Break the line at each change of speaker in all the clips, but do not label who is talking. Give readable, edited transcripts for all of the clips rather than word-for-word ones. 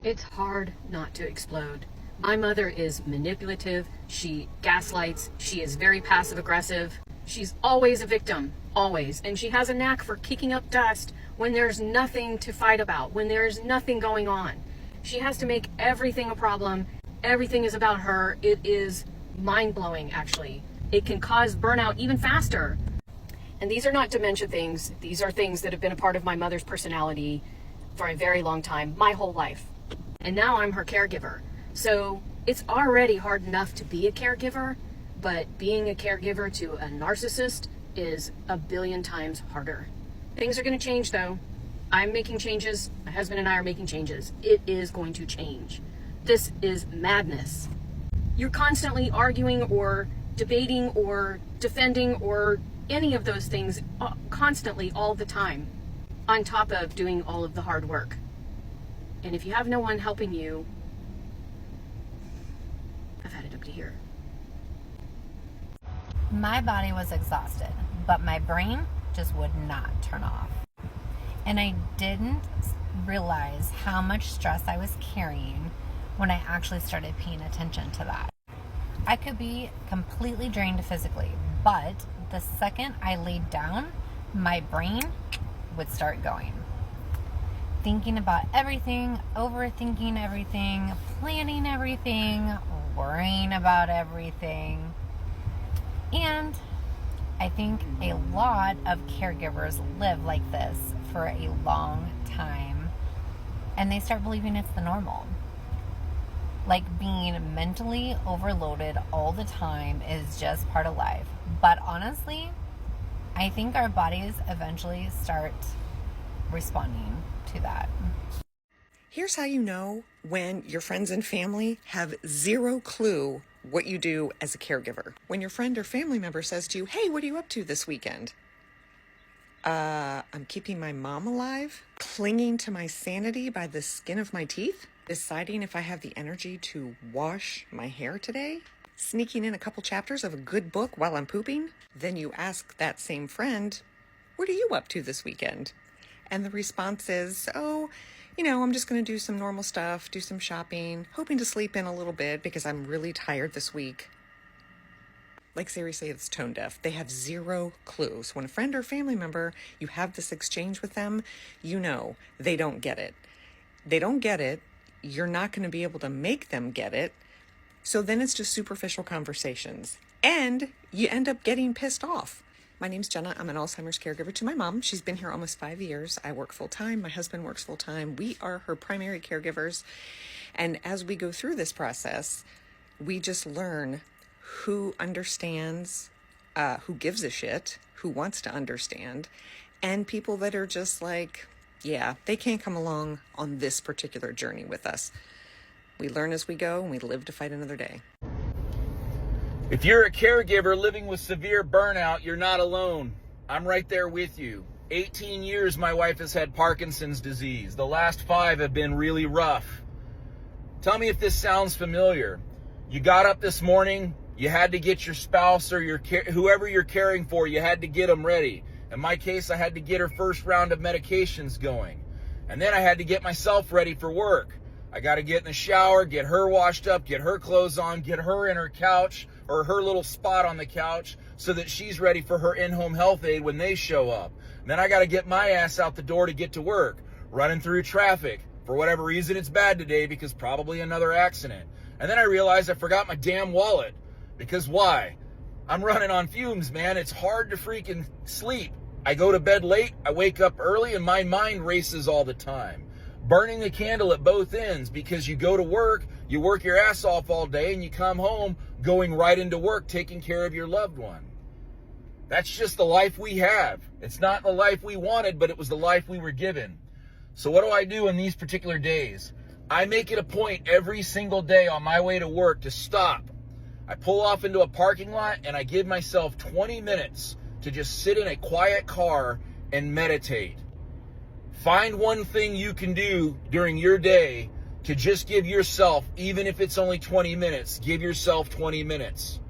It's hard not to explode. My mother is manipulative. She gaslights. She is very passive aggressive. She's always a victim, always. And she has a knack for kicking up dust when there's nothing to fight about, when there's nothing going on. She has to make everything a problem. Everything is about her. It is mind-blowing, actually. It can cause burnout even faster. And these are not dementia things. These are things that have been a part of my mother's personality for a very long time, my whole life. And now I'm her caregiver. So it's already hard enough to be a caregiver, but being a caregiver to a narcissist is a billion times harder. Things are going to change though. I'm making changes. My husband and I are making changes. It is going to change. This is madness. You're constantly arguing or debating or defending or any of those things constantly all the time, on top of doing all of the hard work. And if you have no one helping you, I've had it up to here.
My body was exhausted, but my brain just would not turn off. And I didn't realize how much stress I was carrying when I actually started paying attention to that. I could be completely drained physically, but the second I laid down, my brain would start going. Thinking about everything, overthinking everything, planning everything, worrying about everything. And I think a lot of caregivers live like this for a long time, and they start believing it's the normal. Like being mentally overloaded all the time is just part of life. But honestly, I think our bodies eventually start responding to that.
Here's how you know when your friends and family have zero clue what you do as a caregiver. When your friend or family member says to you, "Hey, what are you up to this weekend?" I'm keeping my mom alive, clinging to my sanity by the skin of my teeth, deciding if I have the energy to wash my hair today, sneaking in a couple chapters of a good book while I'm pooping. Then you ask that same friend, "What are you up to this weekend?" And the response is, "Oh, I'm just going to do some normal stuff, do some shopping, hoping to sleep in a little bit because I'm really tired this week." Like seriously, it's tone deaf. They have zero clue. So when a friend or family member, you have this exchange with them, they don't get it. They don't get it. You're not going to be able to make them get it. So then it's just superficial conversations. And you end up getting pissed off. My name's Jenna. I'm an Alzheimer's caregiver to my mom. She's been here almost 5 years. I work full-time. My husband works full-time. We are her primary caregivers. And as we go through this process, we just learn who understands, who gives a shit, who wants to understand, and people that are just like, yeah, they can't come along on this particular journey with us. We learn as we go, and we live to fight another day.
If you're a caregiver living with severe burnout, you're not alone. I'm right there with you. 18 years my wife has had Parkinson's disease. The last 5 have been really rough. Tell me if this sounds familiar. You got up this morning, you had to get your spouse or whoever you're caring for, you had to get them ready. In my case, I had to get her first round of medications going. And then I had to get myself ready for work. I got to get in the shower, get her washed up, get her clothes on, get her in her couch or her little spot on the couch so that she's ready for her in-home health aide when they show up. And then I got to get my ass out the door to get to work, running through traffic. For whatever reason, it's bad today because probably another accident. And then I realized I forgot my damn wallet. Because why? I'm running on fumes, man. It's hard to freaking sleep. I go to bed late, I wake up early, and my mind races all the time. Burning the candle at both ends because you go to work, you work your ass off all day, and you come home going right into work, taking care of your loved one. That's just the life we have. It's not the life we wanted, but it was the life we were given. So what do I do in these particular days? I make it a point every single day on my way to work to stop. I pull off into a parking lot and I give myself 20 minutes to just sit in a quiet car and meditate. Find one thing you can do during your day to just give yourself, even if it's only 20 minutes, give yourself 20 minutes.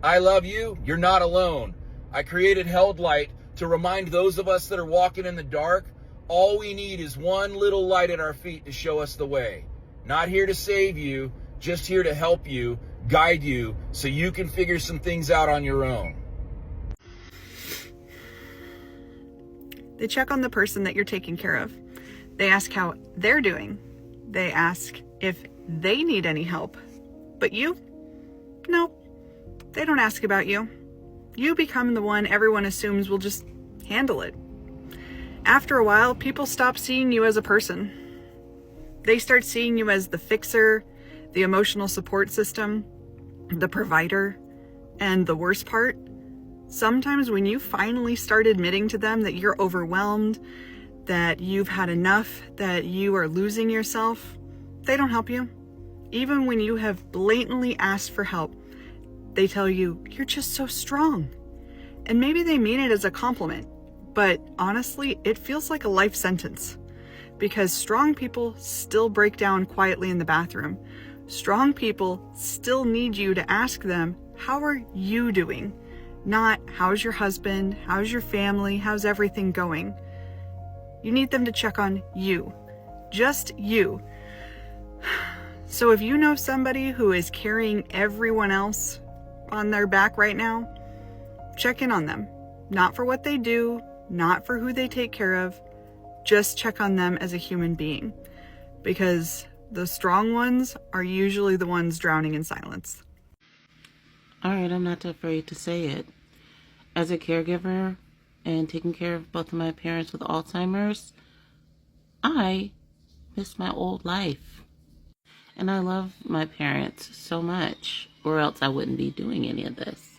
I love you. You're not alone. I created Held Light to remind those of us that are walking in the dark, all we need is one little light at our feet to show us the way. Not here to save you, just here to help you, guide you, so you can figure some things out on your own.
They check on the person that you're taking care of. They ask how they're doing. They ask if they need any help. But you? No, they don't ask about you. You become the one everyone assumes will just handle it. After a while, people stop seeing you as a person. They start seeing you as the fixer, the emotional support system, the provider, and the worst part, sometimes when you finally start admitting to them that you're overwhelmed, that you've had enough, that you are losing yourself, they don't help you. Even when you have blatantly asked for help, they tell you, you're just so strong. And maybe they mean it as a compliment, but honestly, it feels like a life sentence. Because strong people still break down quietly in the bathroom. Strong people still need you to ask them, how are you doing? Not, how's your husband? How's your family? How's everything going? You need them to check on you. Just you. So if you know somebody who is carrying everyone else on their back right now, check in on them. Not for what they do, not for who they take care of. Just check on them as a human being. Because the strong ones are usually the ones drowning in silence.
All right, I'm not afraid to say it. As a caregiver and taking care of both of my parents with Alzheimer's, I miss my old life. And I love my parents so much, or else I wouldn't be doing any of this.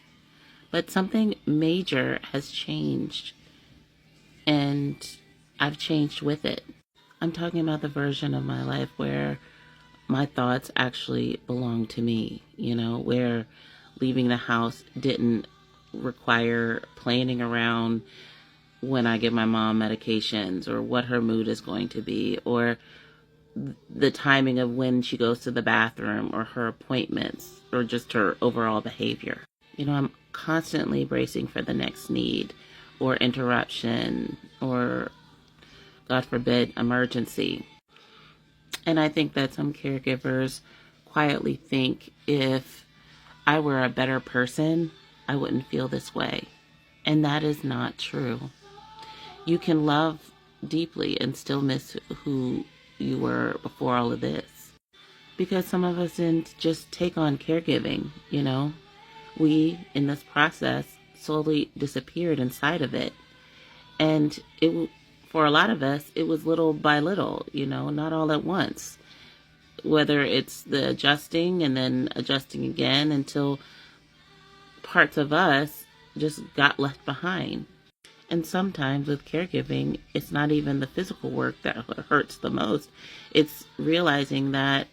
But something major has changed, and I've changed with it. I'm talking about the version of my life where my thoughts actually belong to me, where leaving the house didn't require planning around when I give my mom medications or what her mood is going to be or the timing of when she goes to the bathroom or her appointments or just her overall behavior. I'm constantly bracing for the next need or interruption or, God forbid, emergency. And I think that some caregivers quietly think if I were a better person, I wouldn't feel this way. And that is not true. You can love deeply and still miss who you were before all of this. Because some of us didn't just take on caregiving, We, in this process, slowly disappeared inside of it. And for a lot of us, it was little by little, not all at once. Whether it's the adjusting and then adjusting again until parts of us just got left behind. And sometimes with caregiving, it's not even the physical work that hurts the most. It's realizing that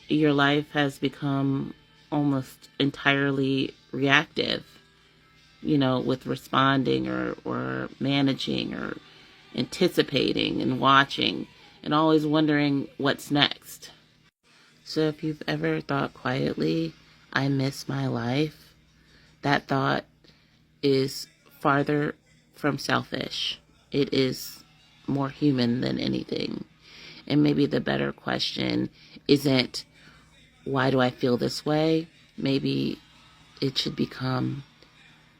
your life has become almost entirely reactive, with responding or managing or anticipating and watching and always wondering what's next. So if you've ever thought quietly, I miss my life, that thought is farther from selfish. It is more human than anything. And maybe the better question isn't, why do I feel this way? Maybe it should become,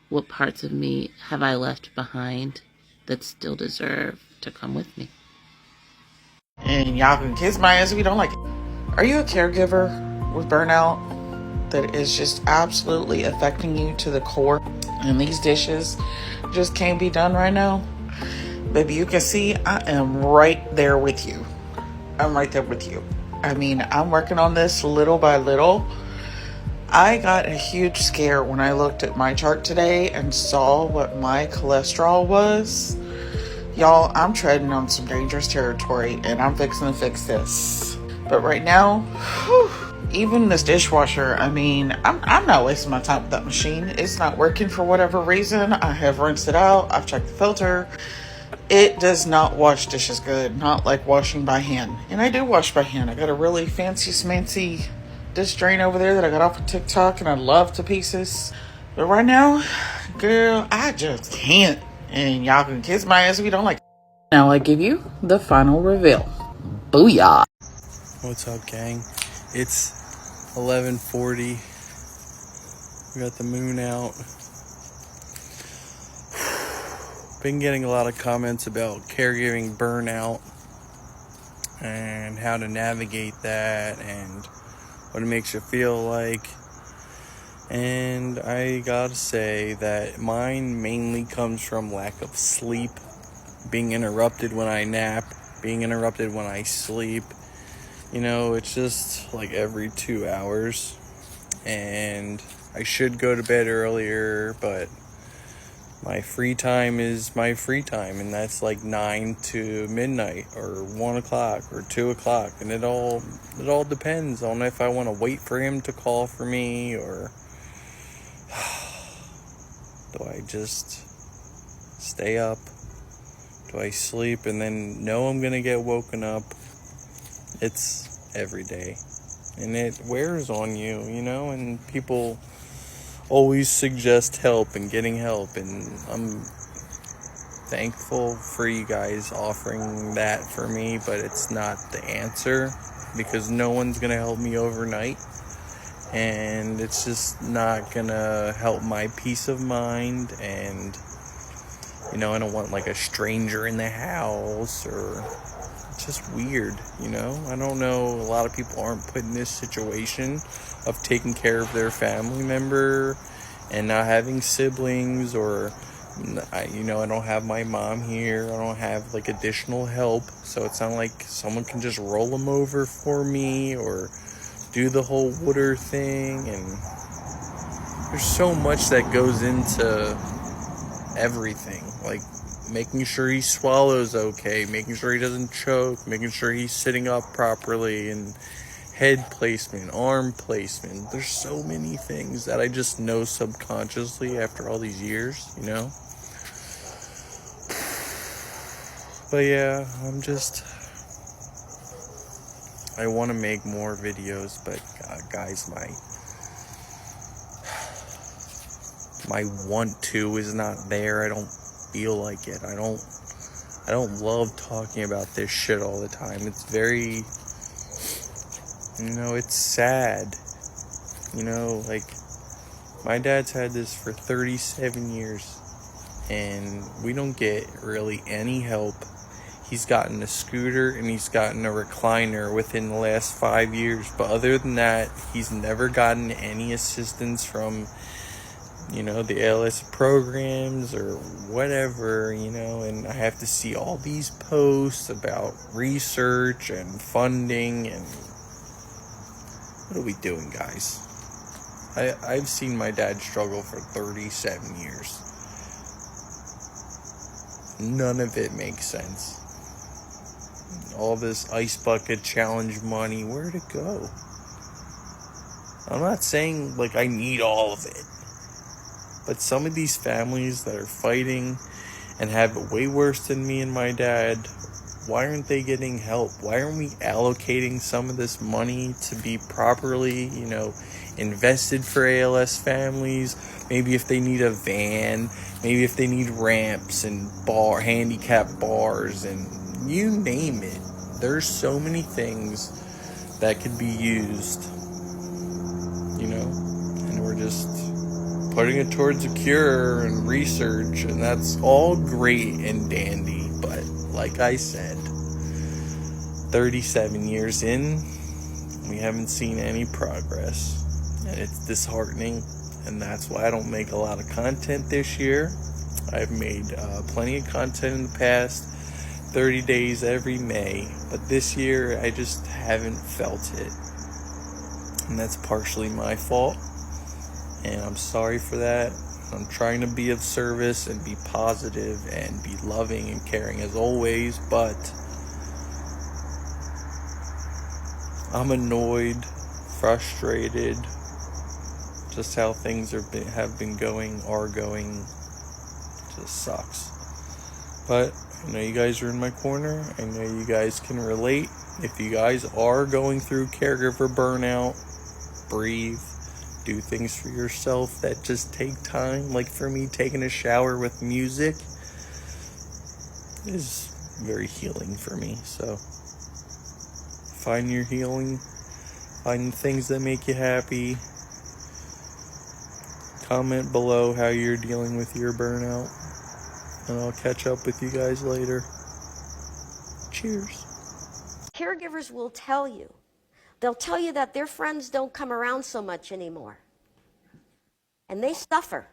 what parts of me have I left behind that still deserve to come with me?
And y'all can kiss my ass if you don't like it. Are you a caregiver with burnout that is just absolutely affecting you to the core? And these dishes just can't be done right now? Baby, you can see I am right there with you. I'm right there with you. I'm working on this little by little. I got a huge scare when I looked at my chart today and saw what my cholesterol was. Y'all, I'm treading on some dangerous territory and I'm fixing to fix this. But right now, even this dishwasher, I'm not wasting my time with that machine. It's not working for whatever reason. I have rinsed it out. I've checked the filter. It does not wash dishes good. Not like washing by hand. And I do wash by hand. I got a really fancy smancy dish drain over there that I got off of TikTok and I love to pieces. But right now, girl, I just can't. And y'all can kiss my ass if you don't like it. Now I give you the final reveal. Booyah.
What's up, gang? It's 11:40. We got the moon out. Been getting a lot of comments about caregiving burnout and how to navigate that and what it makes you feel like. And I gotta say that mine mainly comes from lack of sleep, being interrupted when I nap, being interrupted when I sleep. You know, it's just like every 2 hours, and I should go to bed earlier, but my free time is my free time, and that's like 9 to midnight or 1 o'clock or 2 o'clock, and it all depends on if I want to wait for him to call for me, or do I just stay up? Do I sleep and then know I'm gonna get woken up? It's every day, and it wears on you, you know, and people always suggest help and getting help, and I'm thankful for you guys offering that for me, but it's not the answer, because no one's gonna help me overnight, and it's just not gonna help my peace of mind. And you know, I don't want like a stranger in the house, or it's just weird, you know. I don't know, a lot of people aren't put in this situation of taking care of their family member and not having siblings, or I don't have my mom here, I don't have like additional help, so it's not like someone can just roll them over for me or do the whole water thing. And there's so much that goes into everything, like making sure he swallows okay, making sure he doesn't choke, making sure he's sitting up properly, and head placement, arm placement. There's so many things that I just know subconsciously after all these years, you know. But yeah, I want to make more videos, but guys, my want to is not there. I don't feel like it. I don't love talking about this shit all the time. It's very, it's sad. Like, my dad's had this for 37 years, and we don't get really any help. He's gotten a scooter and he's gotten a recliner within the last 5 years, but other than that, he's never gotten any assistance from the ALS programs or whatever, and I have to see all these posts about research and funding, and what are we doing, guys? I've seen my dad struggle for 37 years. None of it makes sense. All this ice bucket challenge money, where'd it go? I'm not saying like I need all of it, but some of these families that are fighting and have it way worse than me and my dad, why aren't they getting help? Why aren't we allocating some of this money to be properly, invested for ALS families? Maybe if they need a van, maybe if they need ramps and handicap bars, and you name it. There's so many things that could be used, and we're just putting it towards a cure and research, and that's all great and dandy, but like I said, 37 years in, we haven't seen any progress, and it's disheartening, and that's why I don't make a lot of content this year. I've made plenty of content in the past, 30 days every May, but this year I just haven't felt it, and that's partially my fault, and I'm sorry for that. I'm trying to be of service and be positive and be loving and caring as always, but I'm annoyed, frustrated, just how things are going just sucks. But I know you guys are in my corner. I know you guys can relate. If you guys are going through caregiver burnout, breathe. Do things for yourself that just take time. Like for me, taking a shower with music is very healing for me. So Find your healing. Find things that make you happy. Comment below how you're dealing with your burnout. And I'll catch up with you guys later. Cheers.
Caregivers will tell you. They'll tell you that their friends don't come around so much anymore. And they suffer.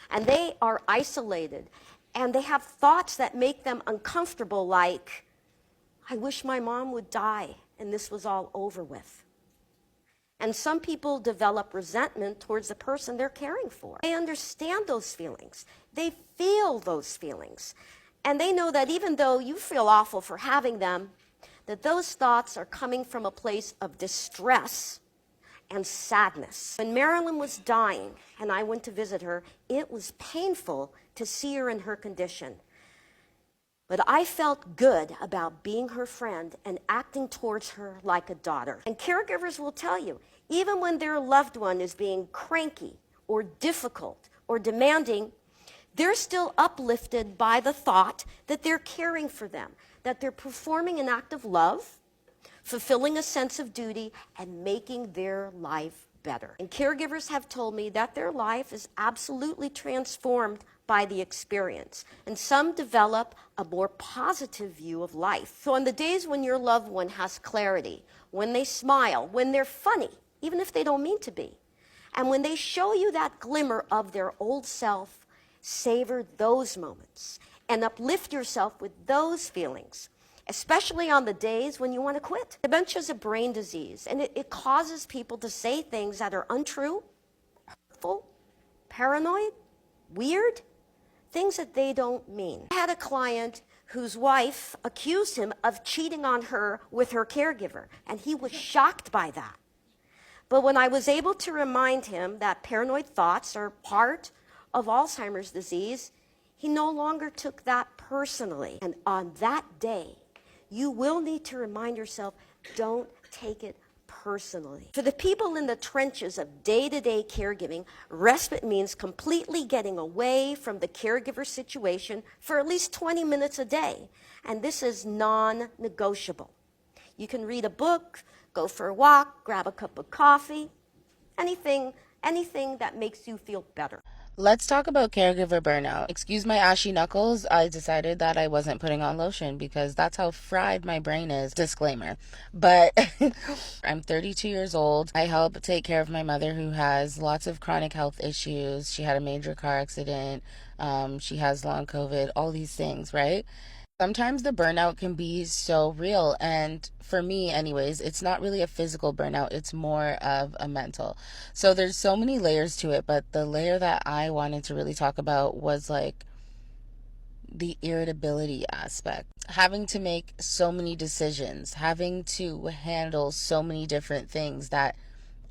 And they are isolated. And they have thoughts that make them uncomfortable, like, I wish my mom would die and this was all over with. And some people develop resentment towards the person they're caring for. They understand those feelings. They feel those feelings. And they know that even though you feel awful for having them, that those thoughts are coming from a place of distress and sadness. When Marilyn was dying and I went to visit her, it was painful to see her in her condition. But I felt good about being her friend and acting towards her like a daughter. And caregivers will tell you, even when their loved one is being cranky or difficult or demanding, they're still uplifted by the thought that they're caring for them, that they're performing an act of love, fulfilling a sense of duty, and making their life better. And caregivers have told me that their life is absolutely transformed by the experience. And some develop a more positive view of life. So on the days when your loved one has clarity, when they smile, when they're funny, even if they don't mean to be, and when they show you that glimmer of their old self, savor those moments and uplift yourself with those feelings, especially on the days when you want to quit. Dementia is a brain disease, and it causes people to say things that are untrue, hurtful, paranoid, weird, things that they don't mean. I had a client whose wife accused him of cheating on her with her caregiver, and he was shocked by that. But when I was able to remind him that paranoid thoughts are part of Alzheimer's disease, he no longer took that personally. And on that day, you will need to remind yourself, don't take it personally. For the people in the trenches of day-to-day caregiving, respite means completely getting away from the caregiver situation for at least 20 minutes a day. And this is non-negotiable. You can read a book, go for a walk, grab a cup of coffee, anything that makes you feel better.
Let's talk about caregiver burnout. Excuse my ashy knuckles. I decided that I wasn't putting on lotion because that's how fried my brain is. Disclaimer. But I'm 32 years old. I help take care of my mother who has lots of chronic health issues. She had a major car accident. She has long COVID, all these things, right? Sometimes the burnout can be so real, and for me anyways, it's not really a physical burnout, it's more of a mental. So there's so many layers to it, but the layer that I wanted to really talk about was like the irritability aspect. Having to make so many decisions, having to handle so many different things that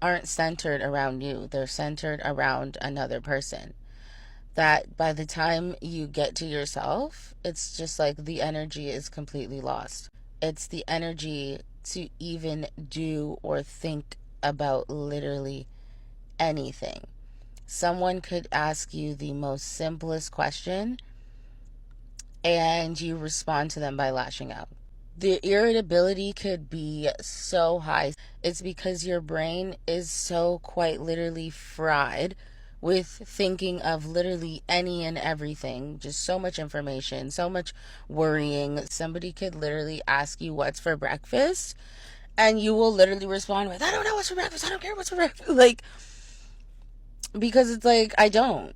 aren't centered around you, they're centered around another person. That by the time you get to yourself, it's just like the energy is completely lost. It's the energy to even do or think about literally anything. Someone could ask you the most simplest question and you respond to them by lashing out. The irritability could be so high. It's because your brain is so quite literally fried with thinking of literally any and everything. Just so much information, so much worrying. Somebody could literally ask you what's for breakfast, and you will literally respond with, I don't know what's for breakfast. I don't care what's for breakfast. Like, because it's like, I don't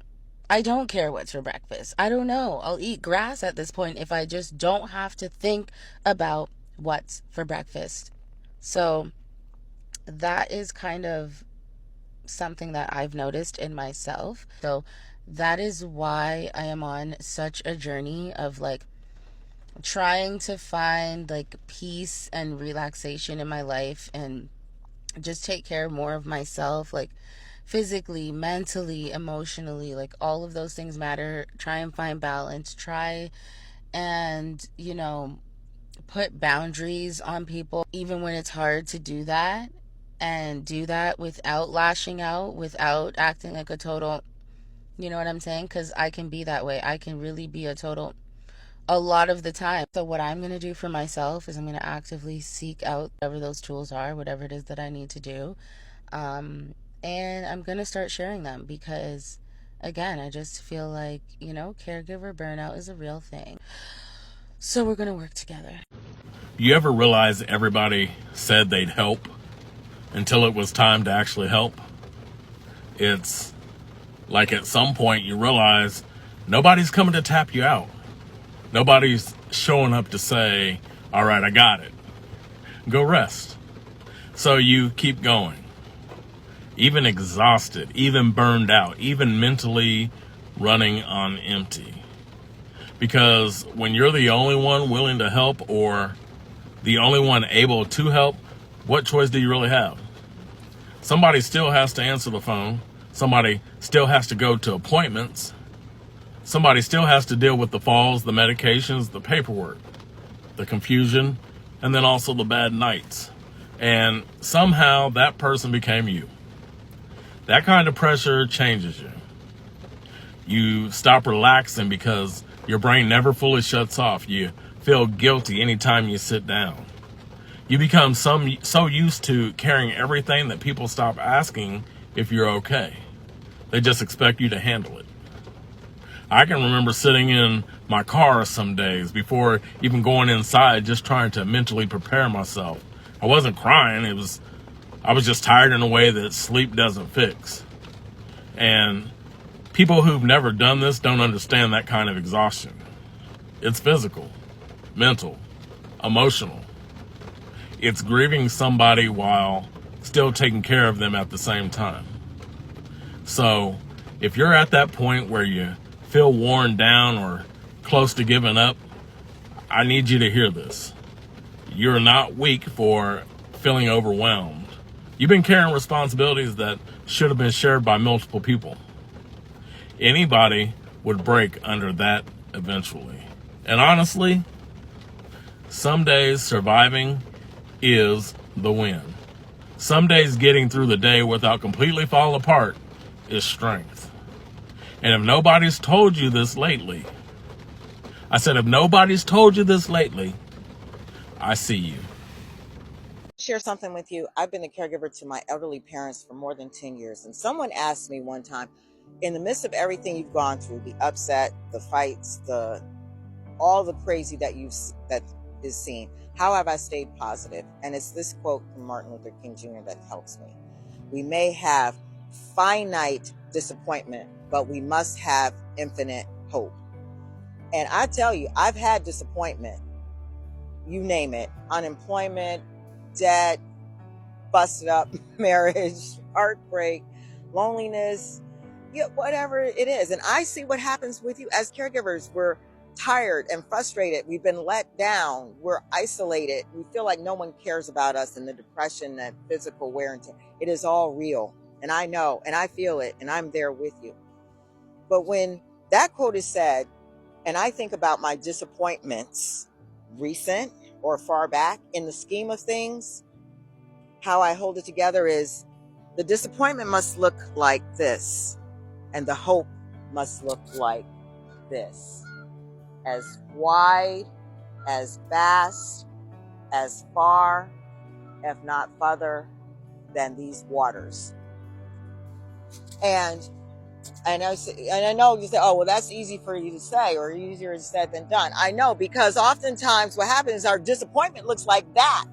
care what's for breakfast. I don't know. I'll eat grass at this point if I just don't have to think about what's for breakfast. So that is kind of something that I've noticed in myself. So that is why I am on such a journey of like trying to find like peace and relaxation in my life and just take care more of myself, like physically, mentally, emotionally, like all of those things matter. Try and find balance, try and, put boundaries on people, even when it's hard to do that, and do that without lashing out, without acting like a total, you know what I'm saying? Because I can be that way. I can really be a total a lot of the time. So what I'm going to do for myself is I'm going to actively seek out whatever those tools are, whatever it is that I need to do. And I'm going to start sharing them because, again, I just feel like, caregiver burnout is a real thing. So we're going to work together.
You ever realize everybody said they'd help until it was time to actually help? It's like at some point you realize nobody's coming to tap you out. Nobody's showing up to say, all right, I got it. Go rest. So you keep going. Even exhausted, even burned out, even mentally running on empty. Because when you're the only one willing to help or the only one able to help, what choice do you really have? Somebody still has to answer the phone. Somebody still has to go to appointments. Somebody still has to deal with the falls, the medications, the paperwork, the confusion, and then also the bad nights. And somehow that person became you. That kind of pressure changes you. You stop relaxing because your brain never fully shuts off. You feel guilty anytime you sit down. You become so used to carrying everything that people stop asking if you're okay. They just expect you to handle it. I can remember sitting in my car some days before even going inside, just trying to mentally prepare myself. I wasn't crying. I was just tired in a way that sleep doesn't fix. And people who've never done this don't understand that kind of exhaustion. It's physical, mental, emotional. It's grieving somebody while still taking care of them at the same time. So if you're at that point where you feel worn down or close to giving up, I need you to hear this. You're not weak for feeling overwhelmed. You've been carrying responsibilities that should have been shared by multiple people. Anybody would break under that eventually. And honestly, some days surviving is the win. Some days getting through the day without completely falling apart is strength. And if nobody's told you this lately, I said if nobody's told you this lately, I see you.
Share something with you. I've been a caregiver to my elderly parents for more than 10 years. And someone asked me one time, in the midst of everything you've gone through, the upset, the fights, all the crazy that is seen, how have I stayed positive? And it's this quote from Martin Luther King Jr. that helps me. We may have finite disappointment, but we must have infinite hope. And I tell you, I've had disappointment, you name it, unemployment, debt, busted up marriage, heartbreak, loneliness, whatever it is. And I see what happens with you as caregivers. We're tired and frustrated. We've been let down. We're isolated. We feel like no one cares about us, and the depression, that physical wear and tear. It is all real. And I know, and I feel it, and I'm there with you. But when that quote is said, and I think about my disappointments, recent or far back, in the scheme of things, how I hold it together is the disappointment must look like this, and the hope must look like this. As wide, as vast, as far, if not farther, than these waters. And I know you say, oh, well, that's easy for you to say, or easier said than done. I know, because oftentimes what happens is our disappointment looks like that,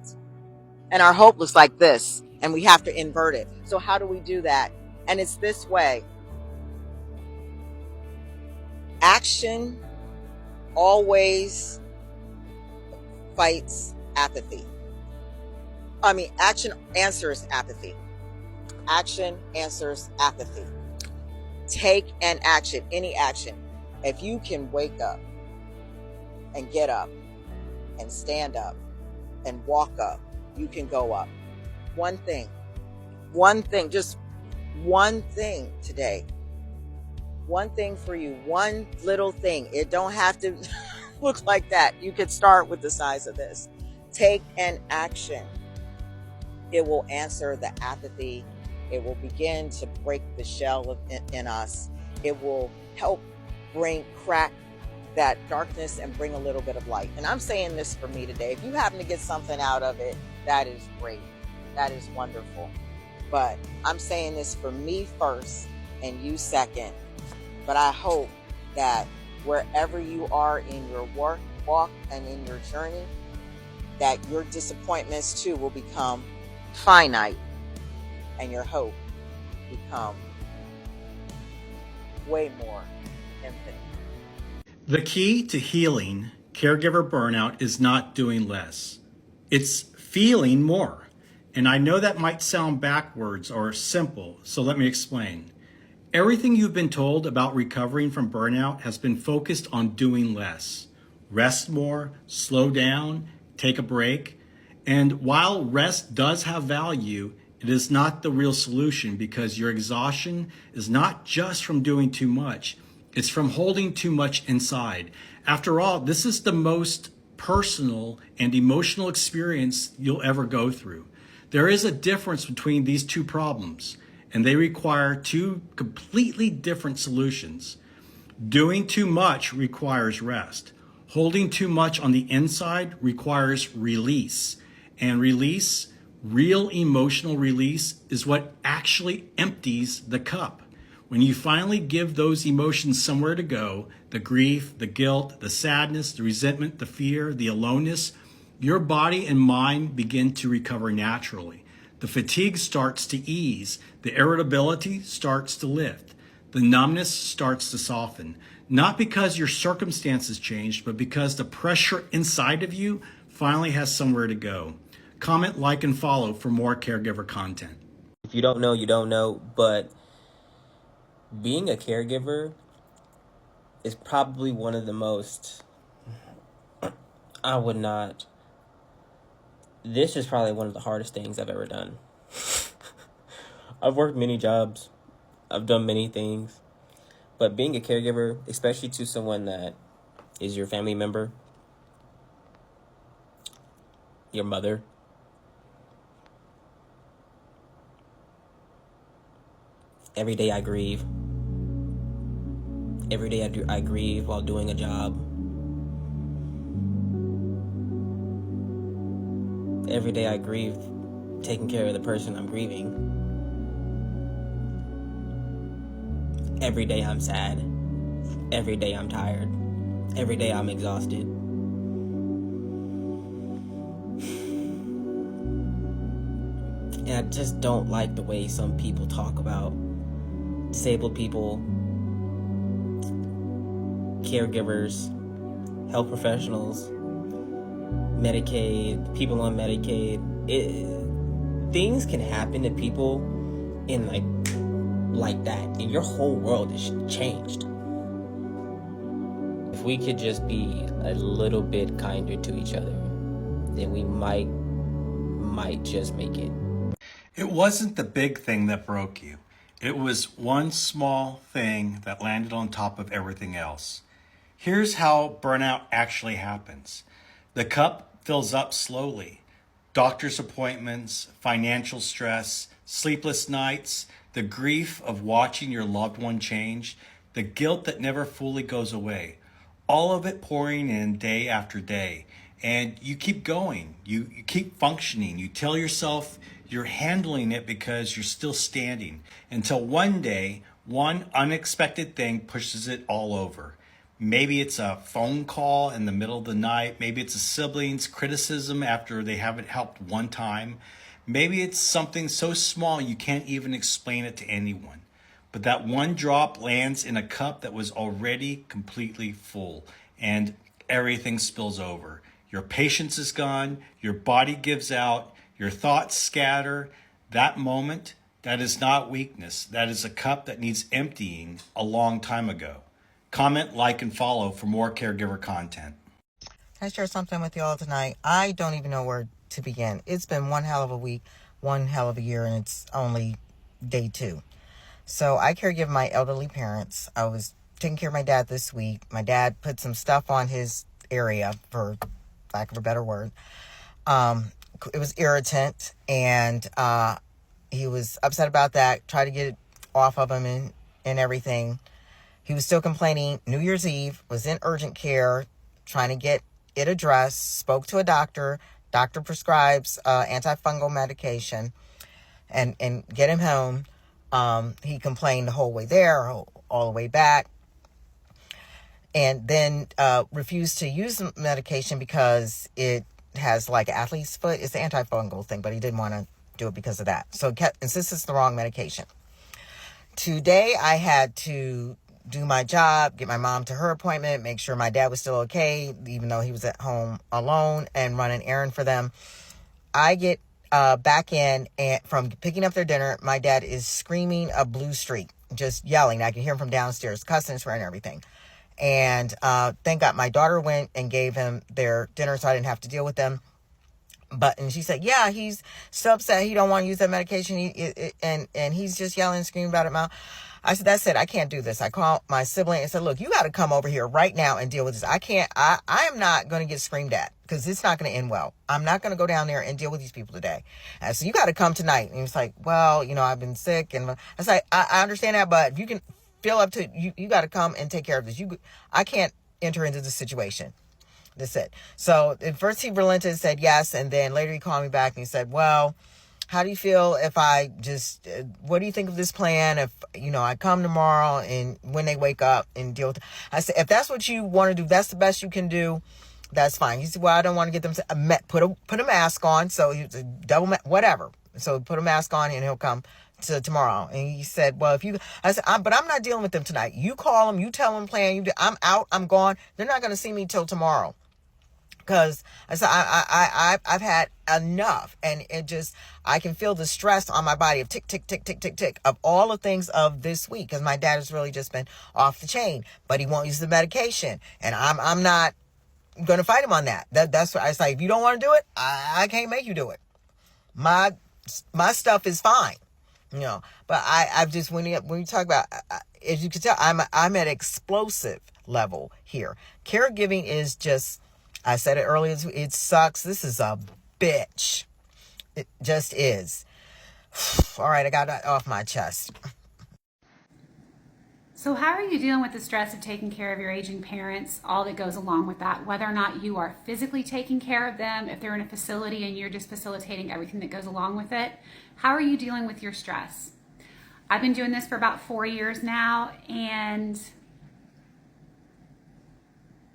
and our hope looks like this, and we have to invert it. So how do we do that? And it's this way. Action always fights apathy. Action answers apathy. Action answers apathy. Take an action, any action. If you can wake up and get up and stand up and walk up, you can go up. One thing, just one thing today. One thing for you, one little thing. It don't have to look like that. You could start with the size of this. Take an action. It will answer the apathy. It will begin to break the shell in us. It will help crack that darkness and bring a little bit of light. And I'm saying this for me today. If you happen to get something out of it, that is great. That is wonderful. But I'm saying this for me first and you second. But I hope that wherever you are in your walk and in your journey, that your disappointments too will become finite and your hope become way more infinite.
The key to healing caregiver burnout is not doing less. It's feeling more. And I know that might sound backwards or simple, so let me explain. Everything you've been told about recovering from burnout has been focused on doing less. Rest more, slow down, take a break. And while rest does have value, it is not the real solution because your exhaustion is not just from doing too much. It's from holding too much inside. After all, this is the most personal and emotional experience you'll ever go through. There is a difference between these two problems, and they require two completely different solutions. Doing too much requires rest. Holding too much on the inside requires release. And release, real emotional release, is what actually empties the cup. When you finally give those emotions somewhere to go, the grief, the guilt, the sadness, the resentment, the fear, the aloneness, your body and mind begin to recover naturally. The fatigue starts to ease. The irritability starts to lift. The numbness starts to soften. Not because your circumstances changed, but because the pressure inside of you finally has somewhere to go. Comment, like, and follow for more caregiver content.
If you don't know, you don't know, but being a caregiver is probably one of the most, this is probably one of the hardest things I've ever done. I've worked many jobs, I've done many things, but being a caregiver, especially to someone that is your family member, your mother, every day I grieve. Every day I grieve while doing a job. Every day I grieve taking care of the person I'm grieving. Every day I'm sad. Every day I'm tired. Every day I'm exhausted. And I just don't like the way some people talk about disabled people, caregivers, health professionals, Medicaid, people on Medicaid. Things can happen to people in like that, and your whole world is changed. If we could just be a little bit kinder to each other, then we might just make it.
It wasn't the big thing that broke you. It was one small thing that landed on top of everything else. Here's how burnout actually happens. The cup fills up slowly. Doctor's appointments, financial stress, sleepless nights, the grief of watching your loved one change, the guilt that never fully goes away. All of it pouring in day after day. And you keep going. You keep functioning. You tell yourself you're handling it because you're still standing. Until one day, one unexpected thing pushes it all over. Maybe it's a phone call in the middle of the night. Maybe it's a sibling's criticism after they haven't helped one time. Maybe it's something so small you can't even explain it to anyone. But that one drop lands in a cup that was already completely full, and everything spills over. Your patience is gone, your body gives out, your thoughts scatter. That moment, that is not weakness. That is a cup that needs emptying a long time ago. Comment, like, and follow for more caregiver content.
Can I share something with y'all tonight? I don't even know where to begin. It's been one hell of a week, one hell of a year, and it's only day 2. So I caregive my elderly parents. I was taking care of my dad this week. My dad put some stuff on his area, for lack of a better word. It was irritant, and he was upset about that. Tried to get it off of him and everything. He was still complaining. New Year's Eve, was in urgent care, trying to get it addressed, spoke to a doctor. Doctor prescribes antifungal medication and get him home. He complained the whole way there, all the way back. And then refused to use the medication because it has like athlete's foot. It's the antifungal thing, but he didn't want to do it because of that. So he insists it's the wrong medication. Today I had to do my job, get my mom to her appointment, make sure my dad was still okay, even though he was at home alone, and run an errand for them. I get back in, and from picking up their dinner, my dad is screaming a blue streak, just yelling. I can hear him from downstairs, cussing, swearing, everything. And thank God my daughter went and gave him their dinner so I didn't have to deal with them. And she said, yeah, he's so upset. He don't want to use that medication. And he's just yelling and screaming about it, Mom. I said, that's it. I can't do this. I called my sibling and said, look, you got to come over here right now and deal with this. I am not going to get screamed at because it's not going to end well. I'm not going to go down there and deal with these people today. And I said, you got to come tonight. And he was like, well, I've been sick. And I was like, I understand that, but if you can feel up to you got to come and take care of this. I can't enter into this situation. That's it. So at first he relented and said yes. And then later he called me back and he said, well, how do you feel if I just, what do you think of this plan? If, I come tomorrow and when they wake up and deal with it. I said, if that's what you want to do, that's the best you can do. That's fine. He said, well, I don't want to get them to put a mask on. So he was a double mask, whatever. So put a mask on and he'll come to tomorrow. And he said, well, I said, but I'm not dealing with them tonight. You call them, you tell them plan, I'm out, I'm gone. They're not going to see me till tomorrow. Because I said, I've had enough, and I can feel the stress on my body of tick, tick, tick, tick, tick, tick, of all the things of this week, because my dad has really just been off the chain, but he won't use the medication, and I'm not going to fight him on that. That's what I say. If you don't want to do it, I can't make you do it. My stuff is fine, but I've just, when you talk about, as you can tell, I'm at explosive level here. Caregiving is just, I said it earlier, it sucks. This is a bitch. It just is. All right, I got that off my chest.
So how are you dealing with the stress of taking care of your aging parents, all that goes along with that, whether or not you are physically taking care of them, if they're in a facility and you're just facilitating everything that goes along with it? How are you dealing with your stress? I've been doing this for about 4 years now, and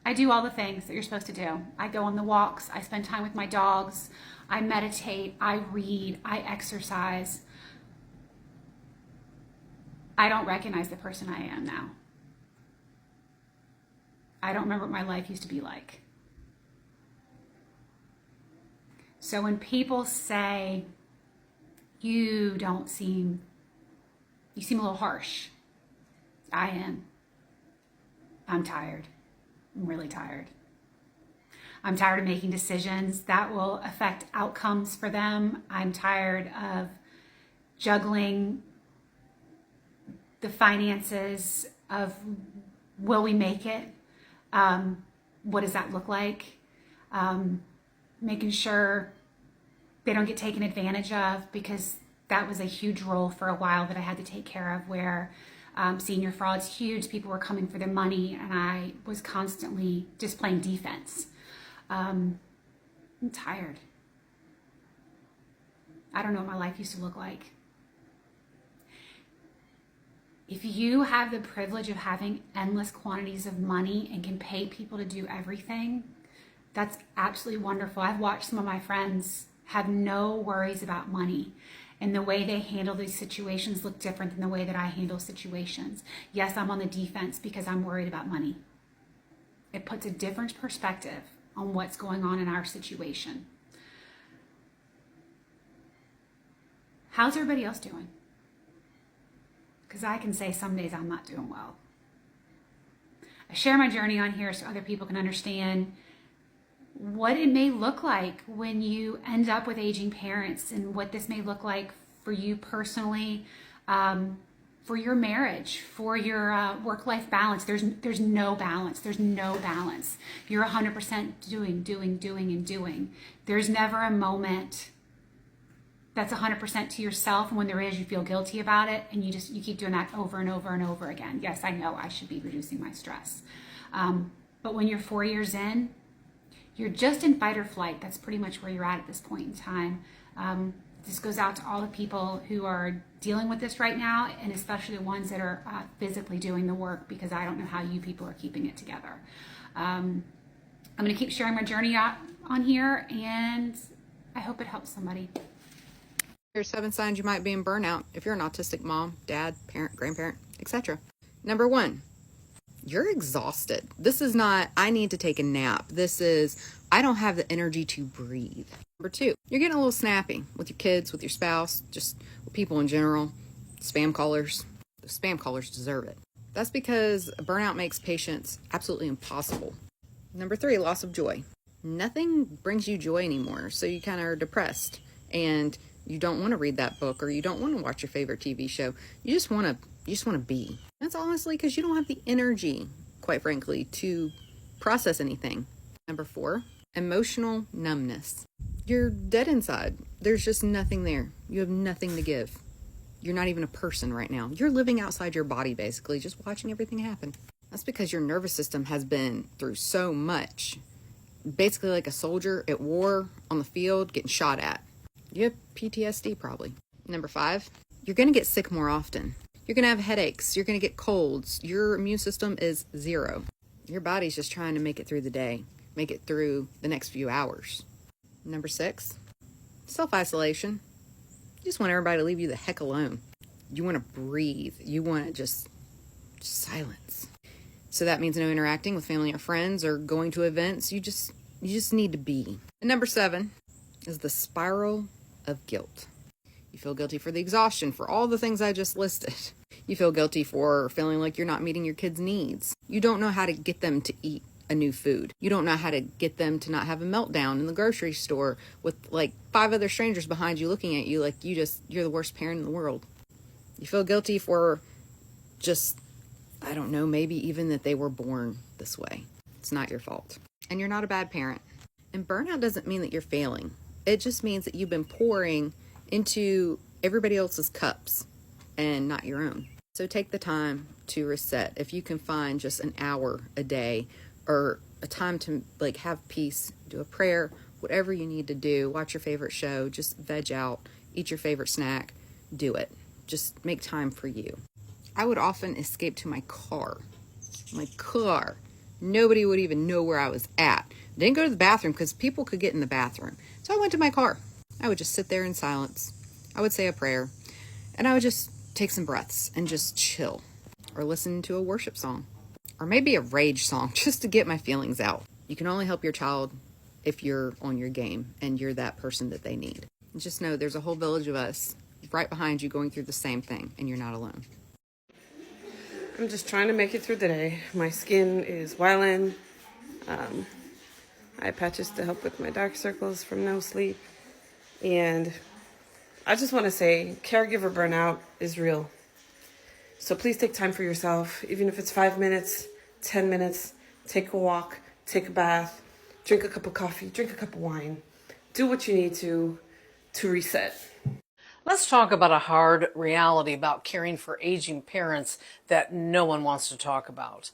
I do all the things that you're supposed to do. I go on the walks, I spend time with my dogs, I meditate, I read, I exercise. I don't recognize the person I am now. I don't remember what my life used to be like. So when people say, you seem a little harsh, I am. I'm tired. I'm really tired. I'm tired of making decisions that will affect outcomes for them. I'm tired of juggling the finances of, will we make it? What does that look like? Making sure they don't get taken advantage of, because that was a huge role for a while that I had to take care of, where senior fraud's huge. People were coming for their money, and I was constantly just playing defense. I'm tired. I don't know what my life used to look like. If you have the privilege of having endless quantities of money and can pay people to do everything, that's absolutely wonderful. I've watched some of my friends have no worries about money, and the way they handle these situations look different than the way that I handle situations. Yes, I'm on the defense because I'm worried about money. It puts a different perspective on what's going on in our situation. How's everybody else doing? Because I can say some days I'm not doing well. I share my journey on here so other people can understand what it may look like when you end up with aging parents, and what this may look like for you personally, for your marriage, for your work-life balance. There's no balance. There's no balance. You're 100% doing. There's never a moment that's 100% to yourself, and when there is, you feel guilty about it, and you keep doing that over and over and over again. Yes, I know I should be reducing my stress. But when you're 4 years in, you're just in fight or flight. That's pretty much where you're at this point in time. This goes out to all the people who are dealing with this right now, and especially the ones that are physically doing the work, because I don't know how you people are keeping it together. I'm going to keep sharing my journey on here, and I hope it helps somebody.
Here's 7 signs you might be in burnout if you're an autistic mom, dad, parent, grandparent, etc. Number 1, you're exhausted. This is not, I need to take a nap. This is, I don't have the energy to breathe. Number 2, you're getting a little snappy with your kids, with your spouse, just with people in general. Spam callers. The spam callers deserve it. That's because burnout makes patience absolutely impossible. Number 3, loss of joy. Nothing brings you joy anymore, so you kind of are depressed, and you don't want to read that book, or you don't want to watch your favorite TV show. You just want to be. That's honestly because you don't have the energy, quite frankly, to process anything. Number 4, emotional numbness. You're dead inside. There's just nothing there. You have nothing to give. You're not even a person right now. You're living outside your body, basically, just watching everything happen. That's because your nervous system has been through so much. Basically like a soldier at war on the field getting shot at. You have PTSD probably. Number 5, you're going to get sick more often. You're going to have headaches. You're going to get colds. Your immune system is 0. Your body's just trying to make it through the day, make it through the next few hours. Number 6, self-isolation. You just want everybody to leave you the heck alone. You want to breathe. You want just silence. So that means no interacting with family or friends or going to events. You just need to be. And number 7 is the spiral of guilt. You feel guilty for the exhaustion, for all the things I just listed. You feel guilty for feeling like you're not meeting your kids' needs. You don't know how to get them to eat a new food. You don't know how to get them to not have a meltdown in the grocery store with like 5 other strangers behind you looking at you like you're the worst parent in the world. You feel guilty for just, I don't know, maybe even that they were born this way. It's not your fault. And you're not a bad parent. And burnout doesn't mean that you're failing. It just means that you've been pouring into everybody else's cups and not your own. So take the time to reset. If you can find just an hour a day or a time to like have peace, do a prayer, whatever you need to do, watch your favorite show, just veg out, eat your favorite snack, do it. Just make time for you. I would often escape to my car. Nobody would even know where I was at. Didn't go to the bathroom because people could get in the bathroom. So I went to my car. I would just sit there in silence. I would say a prayer, and I would just take some breaths and just chill, or listen to a worship song, or maybe a rage song just to get my feelings out. You can only help your child if you're on your game and you're that person that they need. And just know there's a whole village of us right behind you going through the same thing, and you're not alone.
I'm just trying to make it through the day. My skin is wilding. I have patches to help with my dark circles from no sleep. And I just want to say, caregiver burnout is real. So please take time for yourself, even if it's 5 minutes, 10 minutes. Take a walk, take a bath, drink a cup of coffee, drink a cup of wine. Do what you need to reset.
Let's talk about a hard reality about caring for aging parents that no one wants to talk about.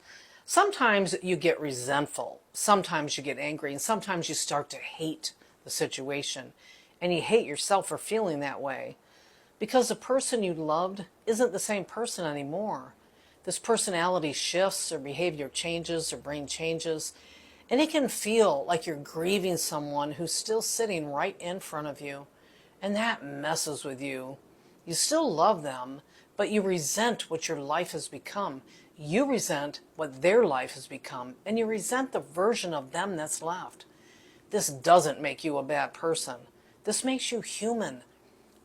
Sometimes you get resentful, sometimes you get angry, and sometimes you start to hate the situation. And you hate yourself for feeling that way because the person you loved isn't the same person anymore. This personality shifts, or behavior changes, or brain changes, and it can feel like you're grieving someone who's still sitting right in front of you. And that messes with you. You still love them, but you resent what your life has become. You resent what their life has become, and you resent the version of them that's left. This doesn't make you a bad person. This makes you human.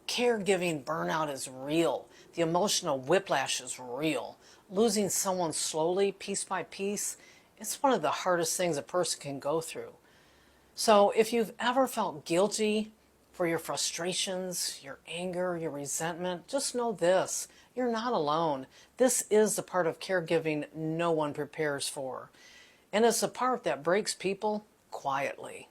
Caregiving burnout is real. The emotional whiplash is real. Losing someone slowly, piece by piece, it's one of the hardest things a person can go through. So if you've ever felt guilty for your frustrations, your anger, your resentment, just know this: you're not alone. This is the part of caregiving no one prepares for. And it's the part that breaks people quietly.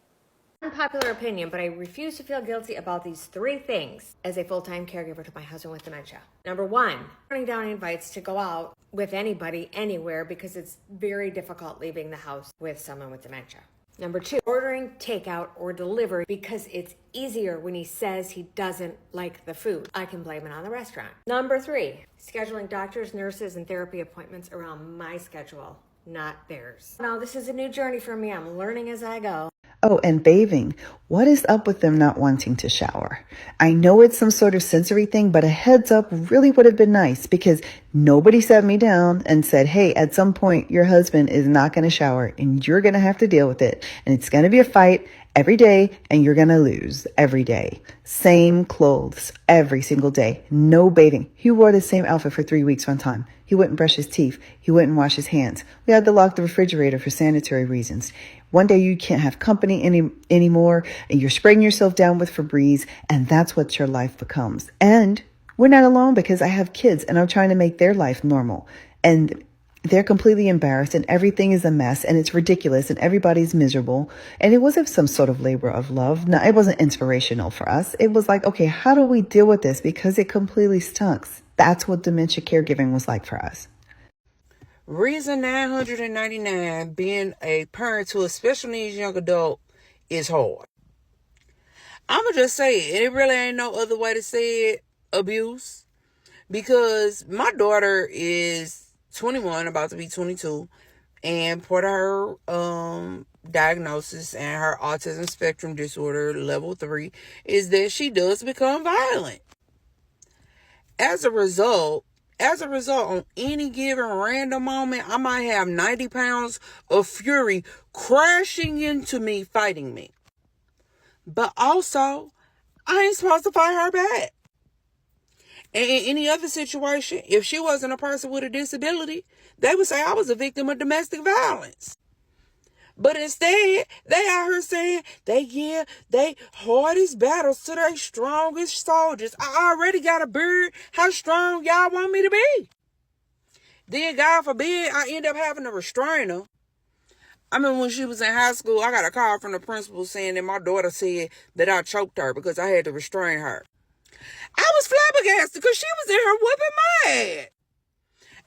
Unpopular opinion, but I refuse to feel guilty about these 3 things as a full-time caregiver to my husband with dementia. Number 1, turning down invites to go out with anybody, anywhere, because it's very difficult leaving the house with someone with dementia. Number 2, ordering takeout or delivery because it's easier when he says he doesn't like the food. I can blame it on the restaurant. Number 3, scheduling doctors, nurses, and therapy appointments around my schedule, not theirs. Now, this is a new journey for me. I'm learning as I go.
Oh, and bathing. What is up with them not wanting to shower? I know it's some sort of sensory thing, but a heads up really would have been nice because nobody sat me down and said, hey, at some point your husband is not going to shower and you're going to have to deal with it. And it's going to be a fight every day and you're going to lose every day. Same clothes every single day. No bathing. He wore the same outfit for 3 weeks one time. He wouldn't brush his teeth. He wouldn't wash his hands. We had to lock the refrigerator for sanitary reasons. One day you can't have company anymore, and you're spraying yourself down with Febreze, and that's what your life becomes. And we're not alone because I have kids, and I'm trying to make their life normal. And they're completely embarrassed, and everything is a mess, and it's ridiculous, and everybody's miserable. And it wasn't some sort of labor of love. No, it wasn't inspirational for us. It was like, okay, how do we deal with this? Because it completely stunks. That's what dementia caregiving was like for us.
Reason 999, being a parent to a special needs young adult is hard. I'ma just say it really ain't no other way to say it, abuse. Because my daughter is 21, about to be 22, and part of her diagnosis and her autism spectrum disorder, level 3, is that she does become violent. As a result, on any given random moment, I might have 90 pounds of fury crashing into me, fighting me. But also, I ain't supposed to fight her back. And in any other situation, if she wasn't a person with a disability, they would say I was a victim of domestic violence. But instead, they out here saying they hardest battles to their strongest soldiers. I already got a beard. How strong y'all want me to be? Then, God forbid, I end up having to restrain her. I mean, when she was in high school, I got a call from the principal saying that my daughter said that I choked her because I had to restrain her. I was flabbergasted because she was in here whooping my ass.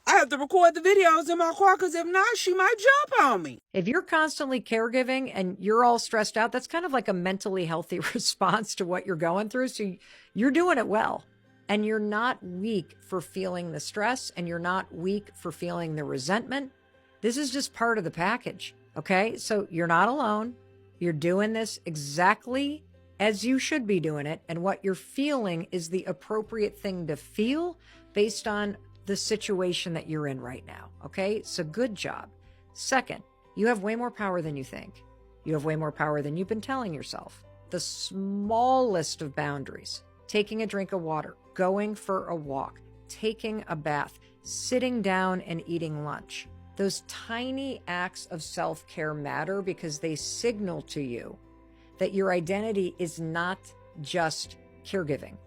I have to record the videos in my car because if not, she might jump on me.
If you're constantly caregiving and you're all stressed out, that's kind of like a mentally healthy response to what you're going through. So you're doing it well. And you're not weak for feeling the stress, and you're not weak for feeling the resentment. This is just part of the package. Okay? So you're not alone. You're doing this exactly as you should be doing it. And what you're feeling is the appropriate thing to feel based on the situation that you're in right now. Okay? So good job. Second, you have way more power than you think. You have way more power than you've been telling yourself. The smallest of boundaries, taking a drink of water, going for a walk, taking a bath, sitting down and eating lunch. Those tiny acts of self-care matter because they signal to you that your identity is not just caregiving.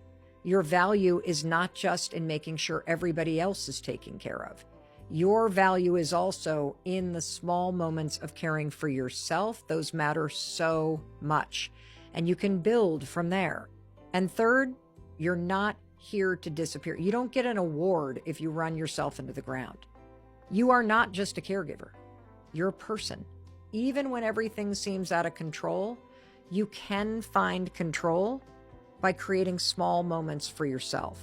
Your value is not just in making sure everybody else is taken care of. Your value is also in the small moments of caring for yourself. Those matter so much, and you can build from there. And third, you're not here to disappear. You don't get an award if you run yourself into the ground. You are not just a caregiver. You're a person. Even when everything seems out of control, you can find control by creating small moments for yourself.